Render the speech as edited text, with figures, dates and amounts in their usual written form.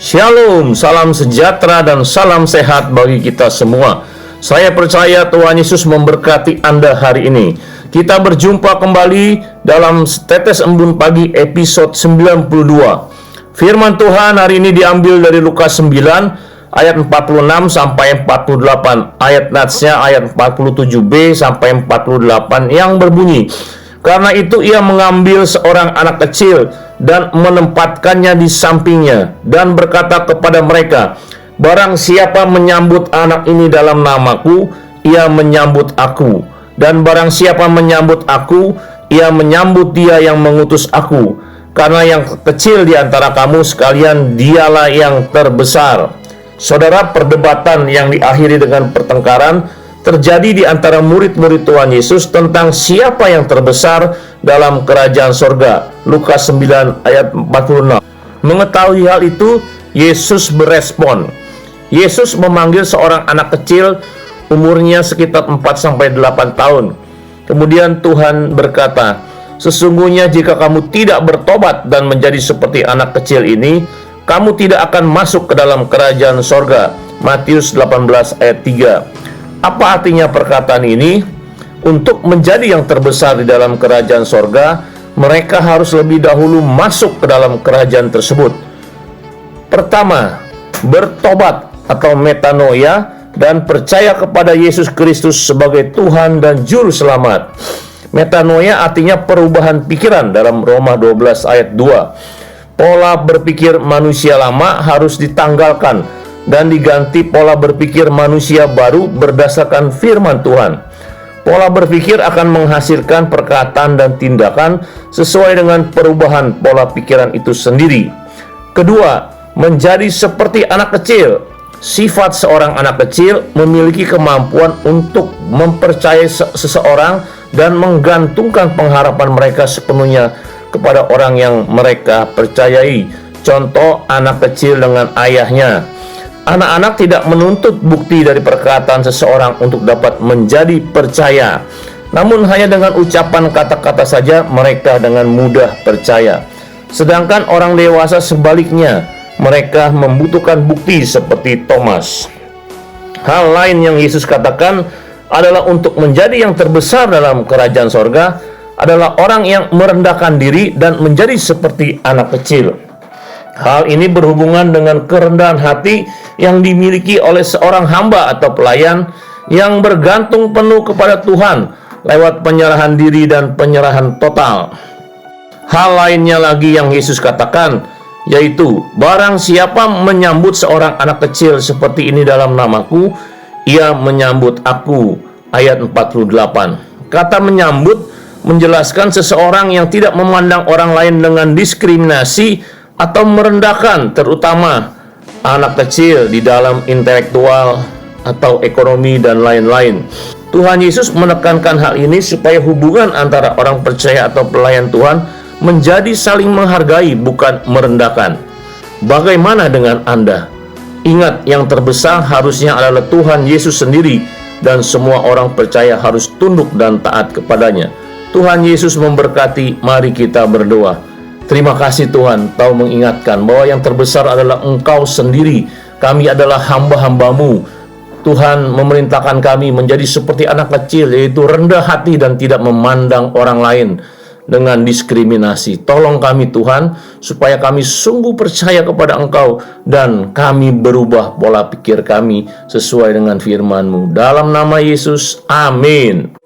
Shalom, salam sejahtera dan salam sehat bagi kita semua. Saya percaya Tuhan Yesus memberkati Anda hari ini. Kita berjumpa kembali dalam Tetes Embun Pagi episode 92. Firman Tuhan hari ini diambil dari Lukas 9 ayat 46 sampai 48. Ayat natsnya ayat 47b sampai 48 yang berbunyi, "Karena itu ia mengambil seorang anak kecil dan menempatkannya di sampingnya dan berkata kepada mereka, Barang siapa menyambut anak ini dalam namaku, ia menyambut aku. Dan barang siapa menyambut aku, ia menyambut dia yang mengutus aku. Karena yang kecil di antara kamu sekalian, dialah yang terbesar." Saudara, perdebatan yang diakhiri dengan pertengkaran terjadi di antara murid-murid Tuhan Yesus tentang siapa yang terbesar dalam kerajaan sorga. Lukas 9 ayat 46. Mengetahui hal itu, Yesus berespon. Yesus memanggil seorang anak kecil, umurnya sekitar 4-8 tahun. Kemudian Tuhan berkata, "Sesungguhnya jika kamu tidak bertobat dan menjadi seperti anak kecil ini, kamu tidak akan masuk ke dalam kerajaan sorga." Matius 18 ayat 3. Apa artinya perkataan ini? Untuk menjadi yang terbesar di dalam kerajaan sorga, mereka harus lebih dahulu masuk ke dalam kerajaan tersebut. Pertama, bertobat atau metanoia dan percaya kepada Yesus Kristus sebagai Tuhan dan Juru Selamat. Metanoia artinya perubahan pikiran dalam Roma 12 ayat 2. Pola berpikir manusia lama harus ditanggalkan dan diganti pola berpikir manusia baru berdasarkan firman Tuhan. Pola berpikir akan menghasilkan perkataan dan tindakan sesuai dengan perubahan pola pikiran itu sendiri. Kedua, menjadi seperti anak kecil. Sifat seorang anak kecil memiliki kemampuan untuk mempercayai seseorang dan menggantungkan pengharapan mereka sepenuhnya kepada orang yang mereka percayai. Contoh, anak kecil dengan ayahnya. Anak-anak tidak menuntut bukti dari perkataan seseorang untuk dapat menjadi percaya. Namun hanya dengan ucapan kata-kata saja mereka dengan mudah percaya. Sedangkan orang dewasa sebaliknya, mereka membutuhkan bukti seperti Thomas. Hal lain yang Yesus katakan adalah untuk menjadi yang terbesar dalam kerajaan sorga adalah orang yang merendahkan diri dan menjadi seperti anak kecil. Hal ini berhubungan dengan kerendahan hati yang dimiliki oleh seorang hamba atau pelayan yang bergantung penuh kepada Tuhan lewat penyerahan diri dan penyerahan total. Hal lainnya lagi yang Yesus katakan, yaitu barang siapa menyambut seorang anak kecil seperti ini dalam namaku, ia menyambut aku. Ayat 48. Kata menyambut menjelaskan seseorang yang tidak memandang orang lain dengan diskriminasi atau merendahkan, terutama anak kecil di dalam intelektual atau ekonomi dan lain-lain. Tuhan Yesus menekankan hal ini supaya hubungan antara orang percaya atau pelayan Tuhan menjadi saling menghargai, bukan merendahkan. Bagaimana dengan Anda? Ingat, yang terbesar harusnya adalah Tuhan Yesus sendiri, dan semua orang percaya harus tunduk dan taat kepadanya. Tuhan Yesus memberkati. Mari kita berdoa. Terima kasih Tuhan, Kau mengingatkan bahwa yang terbesar adalah Engkau sendiri. Kami adalah hamba-hambamu. Tuhan memerintahkan kami menjadi seperti anak kecil, yaitu rendah hati dan tidak memandang orang lain dengan diskriminasi. Tolong kami Tuhan, supaya kami sungguh percaya kepada Engkau dan kami berubah pola pikir kami sesuai dengan firman-Mu. Dalam nama Yesus, amin.